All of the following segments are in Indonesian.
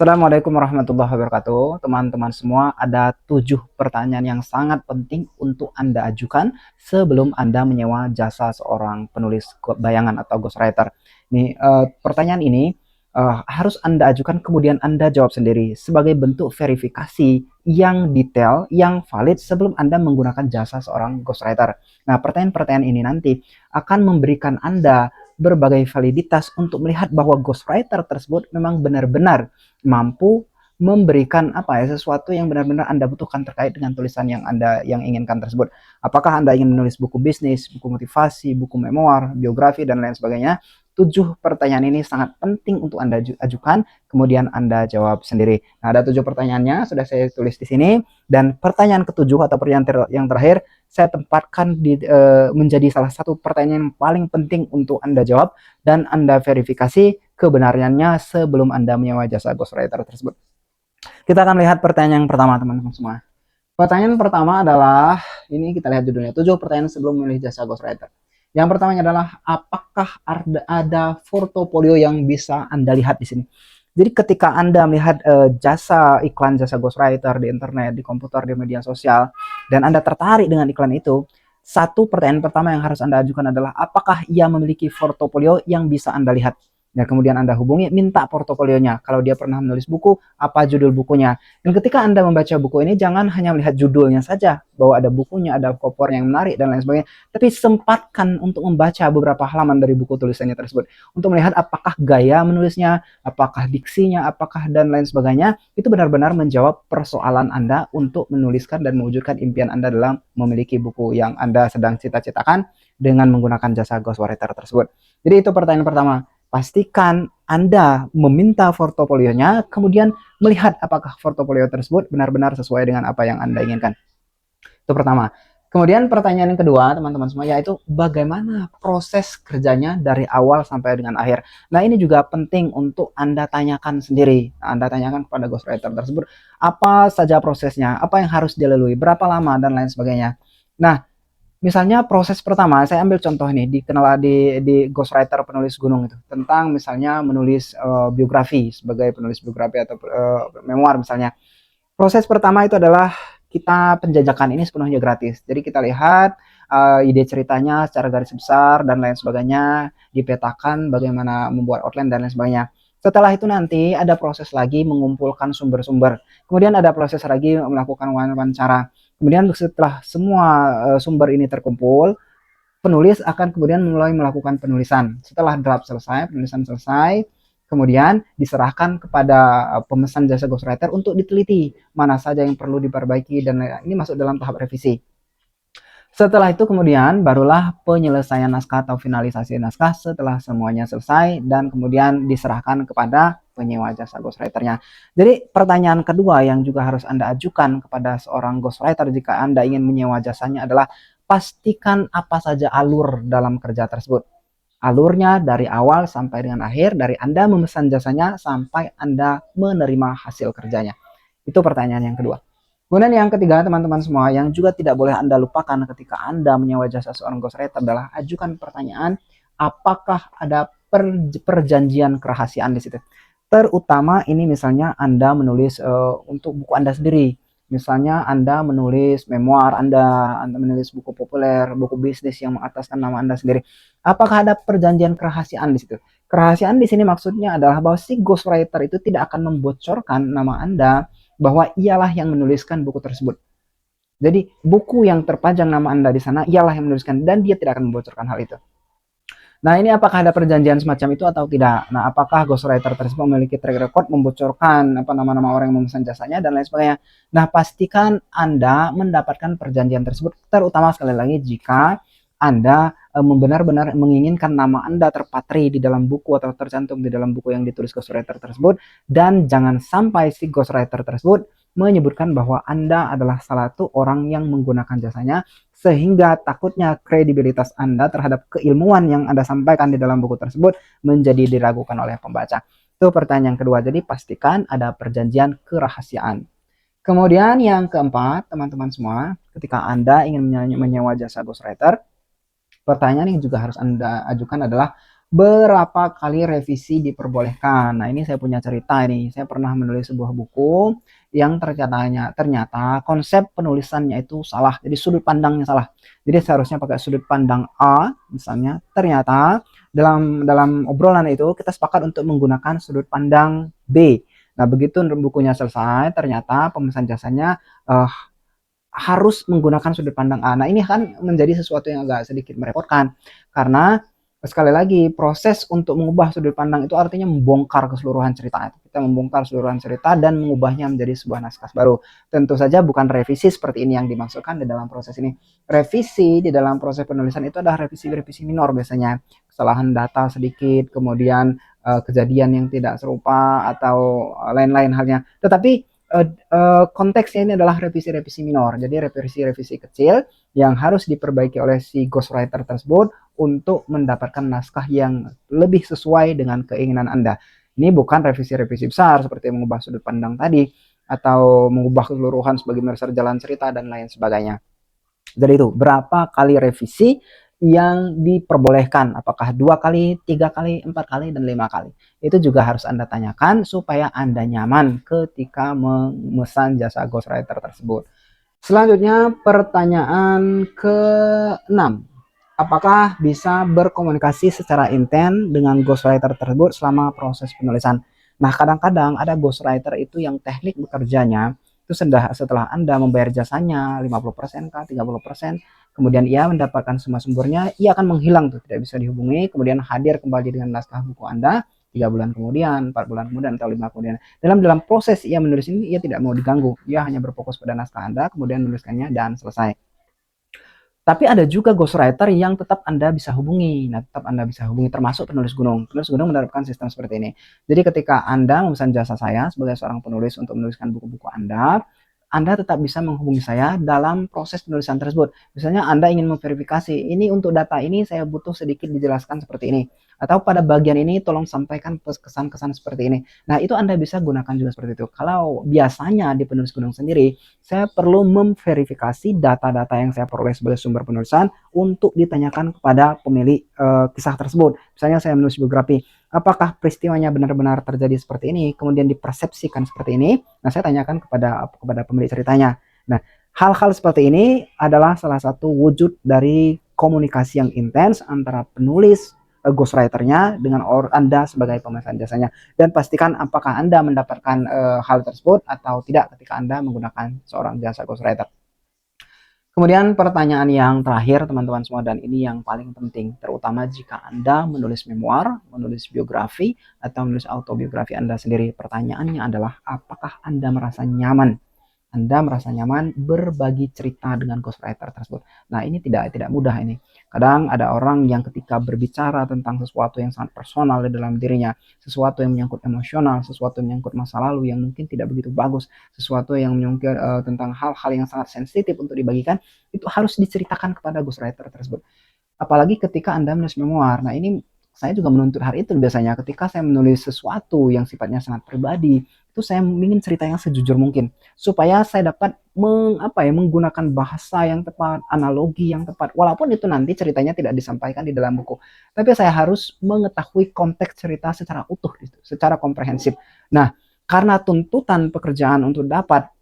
Assalamualaikum warahmatullahi wabarakatuh. Teman-teman semua, ada 7 pertanyaan yang sangat penting untuk Anda ajukan sebelum Anda menyewa jasa seorang penulis bayangan atau ghostwriter. Pertanyaan ini harus Anda ajukan kemudian Anda jawab sendiri sebagai bentuk verifikasi yang detail, yang valid sebelum Anda menggunakan jasa seorang ghostwriter. Nah, pertanyaan-pertanyaan ini nanti akan memberikan Anda berbagai validitas untuk melihat bahwa ghostwriter tersebut memang benar-benar mampu memberikan sesuatu yang benar-benar Anda butuhkan terkait dengan tulisan yang Anda inginkan tersebut. Apakah Anda ingin menulis buku bisnis, buku motivasi, buku memoir, biografi dan lain sebagainya? 7 pertanyaan ini sangat penting untuk Anda ajukan, kemudian Anda jawab sendiri. Nah, ada 7 pertanyaannya sudah saya tulis di sini, dan pertanyaan ketujuh atau pertanyaan yang terakhir saya tempatkan menjadi salah satu pertanyaan yang paling penting untuk Anda jawab dan Anda verifikasi kebenarannya sebelum Anda menyewa jasa ghostwriter tersebut. Kita akan lihat pertanyaan yang pertama, teman-teman semua. Pertanyaan pertama adalah, ini kita lihat judulnya, 7 pertanyaan sebelum memilih jasa ghostwriter. Yang pertamanya adalah, apakah ada portofolio yang bisa Anda lihat di sini? Jadi ketika Anda melihat iklan jasa ghostwriter di internet, di komputer, di media sosial, dan Anda tertarik dengan iklan itu, satu pertanyaan pertama yang harus Anda ajukan adalah, apakah ia memiliki portofolio yang bisa Anda lihat? Nah, kemudian Anda hubungi, minta portofolionya. Kalau dia pernah menulis buku, apa judul bukunya? Dan ketika Anda membaca buku ini, jangan hanya melihat judulnya saja, bahwa ada bukunya, ada cover yang menarik, dan lain sebagainya. Tapi sempatkan untuk membaca beberapa halaman dari buku tulisannya tersebut. Untuk melihat apakah gaya menulisnya, apakah diksinya, apakah dan lain sebagainya. Itu benar-benar menjawab persoalan Anda untuk menuliskan dan mewujudkan impian Anda dalam memiliki buku yang Anda sedang cita-citakan dengan menggunakan jasa ghostwriter tersebut. Jadi itu pertanyaan pertama. Pastikan Anda meminta portofolionya, kemudian melihat apakah portofolio tersebut benar-benar sesuai dengan apa yang Anda inginkan. Itu pertama. Kemudian pertanyaan yang kedua, teman-teman semua, yaitu bagaimana proses kerjanya dari awal sampai dengan akhir. Nah, ini juga penting untuk Anda tanyakan sendiri. Anda tanyakan kepada ghostwriter tersebut, apa saja prosesnya, apa yang harus dilalui, berapa lama, dan lain sebagainya. Nah, misalnya proses pertama, saya ambil contoh nih di ghostwriter penulis gunung itu, tentang misalnya menulis biografi, sebagai penulis biografi atau memoir misalnya. Proses pertama itu adalah kita penjajakan ini sepenuhnya gratis. Jadi kita lihat ide ceritanya secara garis besar dan lain sebagainya, dipetakan bagaimana membuat outline dan lain sebagainya. Setelah itu nanti ada proses lagi mengumpulkan sumber-sumber. Kemudian ada proses lagi melakukan wawancara. Kemudian setelah semua sumber ini terkumpul, penulis akan kemudian mulai melakukan penulisan. Setelah draft selesai, penulisan selesai, kemudian diserahkan kepada pemesan jasa ghostwriter untuk diteliti mana saja yang perlu diperbaiki, dan ini masuk dalam tahap revisi. Setelah itu kemudian barulah penyelesaian naskah atau finalisasi naskah setelah semuanya selesai dan kemudian diserahkan kepada penyewa jasa ghostwriter-nya. Jadi pertanyaan kedua yang juga harus Anda ajukan kepada seorang ghostwriter jika Anda ingin menyewa jasanya adalah, pastikan apa saja alur dalam kerja tersebut. Alurnya dari awal sampai dengan akhir, dari Anda memesan jasanya sampai Anda menerima hasil kerjanya. Itu pertanyaan yang kedua. Kemudian yang ketiga, teman-teman semua, yang juga tidak boleh Anda lupakan ketika Anda menyewa jasa seorang ghostwriter adalah ajukan pertanyaan, apakah ada perjanjian kerahasiaan di situ. Terutama ini misalnya Anda menulis untuk buku Anda sendiri. Misalnya Anda menulis memoir Anda menulis buku populer, buku bisnis yang mengataskan nama Anda sendiri. Apakah ada perjanjian kerahasiaan di situ? Kerahasiaan di sini maksudnya adalah bahwa si ghostwriter itu tidak akan membocorkan nama Anda, bahwa ialah yang menuliskan buku tersebut. Jadi buku yang terpajang nama Anda di sana ialah yang menuliskan, dan dia tidak akan membocorkan hal itu. Nah, ini apakah ada perjanjian semacam itu atau tidak? Nah, apakah ghostwriter tersebut memiliki track record membocorkan nama-nama orang yang memesan jasanya dan lain sebagainya? Nah, pastikan Anda mendapatkan perjanjian tersebut, terutama sekali lagi jika Anda benar-benar menginginkan nama Anda terpatri di dalam buku atau tercantum di dalam buku yang ditulis ghostwriter tersebut, dan jangan sampai si ghostwriter tersebut menyebutkan bahwa Anda adalah salah satu orang yang menggunakan jasanya, sehingga takutnya kredibilitas Anda terhadap keilmuan yang Anda sampaikan di dalam buku tersebut menjadi diragukan oleh pembaca. Itu pertanyaan kedua. Jadi pastikan ada perjanjian kerahasiaan. Kemudian yang keempat, teman-teman semua, ketika Anda ingin menyewa jasa ghostwriter, pertanyaan yang juga harus Anda ajukan adalah, berapa kali revisi diperbolehkan. Nah, ini saya punya cerita ini. Saya pernah menulis sebuah buku yang ternyata konsep penulisannya itu salah. Jadi sudut pandangnya salah. Jadi seharusnya pakai sudut pandang A misalnya. Ternyata dalam obrolan itu kita sepakat untuk menggunakan sudut pandang B. Nah, begitu bukunya selesai, ternyata pemesan jasanya harus menggunakan sudut pandang A. Nah, ini kan menjadi sesuatu yang agak sedikit merepotkan karena sekali lagi proses untuk mengubah sudut pandang itu artinya membongkar keseluruhan cerita. Kita membongkar keseluruhan cerita dan mengubahnya menjadi sebuah naskah baru. Tentu saja bukan revisi seperti ini yang dimaksudkan di dalam proses ini. Revisi di dalam proses penulisan itu adalah revisi-revisi minor biasanya. Kesalahan data sedikit, kemudian kejadian yang tidak serupa atau lain-lain halnya. Tetapi konteksnya ini adalah revisi-revisi minor. Jadi revisi-revisi kecil yang harus diperbaiki oleh si ghostwriter tersebut untuk mendapatkan naskah yang lebih sesuai dengan keinginan Anda. Ini bukan revisi-revisi besar seperti mengubah sudut pandang tadi atau mengubah keseluruhan sebagai besar jalan cerita dan lain sebagainya. Jadi itu berapa kali revisi yang diperbolehkan, apakah 2 kali, 3 kali, 4 kali, dan 5 kali. Itu juga harus Anda tanyakan supaya Anda nyaman ketika memesan jasa ghostwriter tersebut. Selanjutnya pertanyaan ke-6. Apakah bisa berkomunikasi secara intens dengan ghostwriter tersebut selama proses penulisan? Nah, kadang-kadang ada ghostwriter itu yang teknik bekerjanya itu setelah Anda membayar jasanya 50% kah, 30%, kemudian ia mendapatkan semua sumbernya, ia akan menghilang tuh, tidak bisa dihubungi, kemudian hadir kembali dengan naskah buku Anda 3 bulan kemudian, 4 bulan kemudian, atau 5 kemudian. Dalam proses ia menulis ini, ia tidak mau diganggu. Ia hanya berfokus pada naskah Anda, kemudian menuliskannya dan selesai. Tapi ada juga ghostwriter yang tetap Anda bisa hubungi. Nah, tetap Anda bisa hubungi termasuk penulis gunung. Penulis gunung menerapkan sistem seperti ini. Jadi ketika Anda memesan jasa saya sebagai seorang penulis untuk menuliskan buku-buku Anda tetap bisa menghubungi saya dalam proses penulisan tersebut. Misalnya Anda ingin memverifikasi, ini untuk data ini saya butuh sedikit dijelaskan seperti ini. Atau pada bagian ini tolong sampaikan kesan-kesan seperti ini. Nah, itu Anda bisa gunakan juga seperti itu. Kalau biasanya di penulis gunung sendiri, saya perlu memverifikasi data-data yang saya peroleh sebagai sumber penulisan untuk ditanyakan kepada pemilik kisah tersebut. Misalnya saya menulis biografi, apakah peristiwanya benar-benar terjadi seperti ini, kemudian dipersepsikan seperti ini. Nah, saya tanyakan kepada pemilik ceritanya. Nah, hal-hal seperti ini adalah salah satu wujud dari komunikasi yang intens antara penulis ghostwriter-nya dengan Anda sebagai pemesan jasanya, dan pastikan apakah Anda mendapatkan hal tersebut atau tidak ketika Anda menggunakan seorang jasa ghostwriter. Kemudian pertanyaan yang terakhir teman-teman semua, dan ini yang paling penting, terutama jika Anda menulis memoir, menulis biografi, atau menulis autobiografi Anda sendiri. Pertanyaannya adalah, apakah Anda merasa nyaman berbagi cerita dengan ghostwriter tersebut. Nah, ini tidak mudah ini. Kadang ada orang yang ketika berbicara tentang sesuatu yang sangat personal di dalam dirinya, sesuatu yang menyangkut emosional, sesuatu yang menyangkut masa lalu yang mungkin tidak begitu bagus, sesuatu yang menyangkut tentang hal-hal yang sangat sensitif untuk dibagikan, itu harus diceritakan kepada ghostwriter tersebut. Apalagi ketika Anda menulis memoir. Nah, ini saya juga menuntut hal itu biasanya ketika saya menulis sesuatu yang sifatnya sangat pribadi, itu saya ingin cerita yang sejujur mungkin supaya saya dapat menggunakan bahasa yang tepat, analogi yang tepat, walaupun itu nanti ceritanya tidak disampaikan di dalam buku, tapi saya harus mengetahui konteks cerita secara utuh, secara komprehensif. Nah, karena tuntutan pekerjaan untuk dapat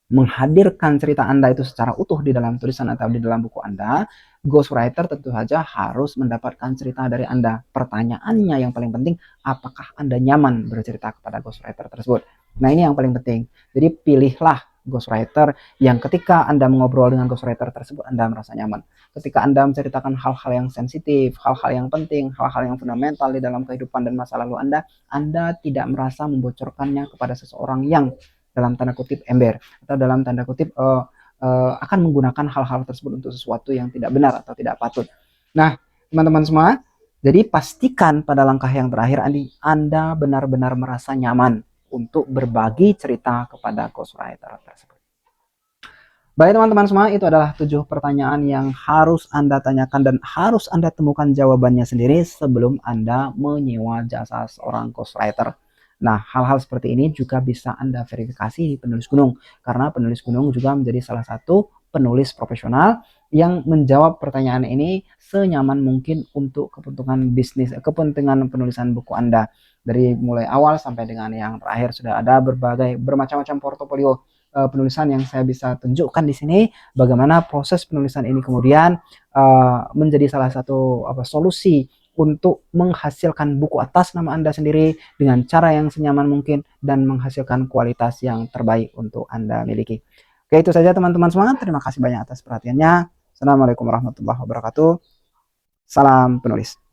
menghadirkan cerita Anda itu secara utuh di dalam tulisan atau di dalam buku Anda, ghostwriter tentu saja harus mendapatkan cerita dari Anda. Pertanyaannya yang paling penting, apakah Anda nyaman bercerita kepada ghostwriter tersebut? Nah, ini yang paling penting. Jadi pilihlah ghostwriter yang ketika Anda mengobrol dengan ghostwriter tersebut Anda merasa nyaman. Ketika Anda menceritakan hal-hal yang sensitif, hal-hal yang penting, hal-hal yang fundamental di dalam kehidupan dan masa lalu Anda tidak merasa membocorkannya kepada seseorang yang dalam tanda kutip ember, atau dalam tanda kutip akan menggunakan hal-hal tersebut untuk sesuatu yang tidak benar atau tidak patut. Nah, teman-teman semua, jadi pastikan pada langkah yang terakhir Anda benar-benar merasa nyaman untuk berbagi cerita kepada ghostwriter tersebut. Baik teman-teman semua, itu adalah 7 pertanyaan yang harus Anda tanyakan dan harus Anda temukan jawabannya sendiri sebelum Anda menyewa jasa seorang ghostwriter. Nah, hal-hal seperti ini juga bisa Anda verifikasi di penulis gunung, karena penulis gunung juga menjadi salah satu penulis profesional yang menjawab pertanyaan ini senyaman mungkin untuk kepentingan bisnis, kepentingan penulisan buku Anda. Dari mulai awal sampai dengan yang terakhir sudah ada bermacam-macam portofolio penulisan yang saya bisa tunjukkan di sini, bagaimana proses penulisan ini kemudian menjadi salah satu solusi untuk menghasilkan buku atas nama Anda sendiri dengan cara yang senyaman mungkin dan menghasilkan kualitas yang terbaik untuk Anda miliki. Oke, itu saja teman-teman semua. Terima kasih banyak atas perhatiannya. Assalamualaikum warahmatullahi wabarakatuh. Salam penulis.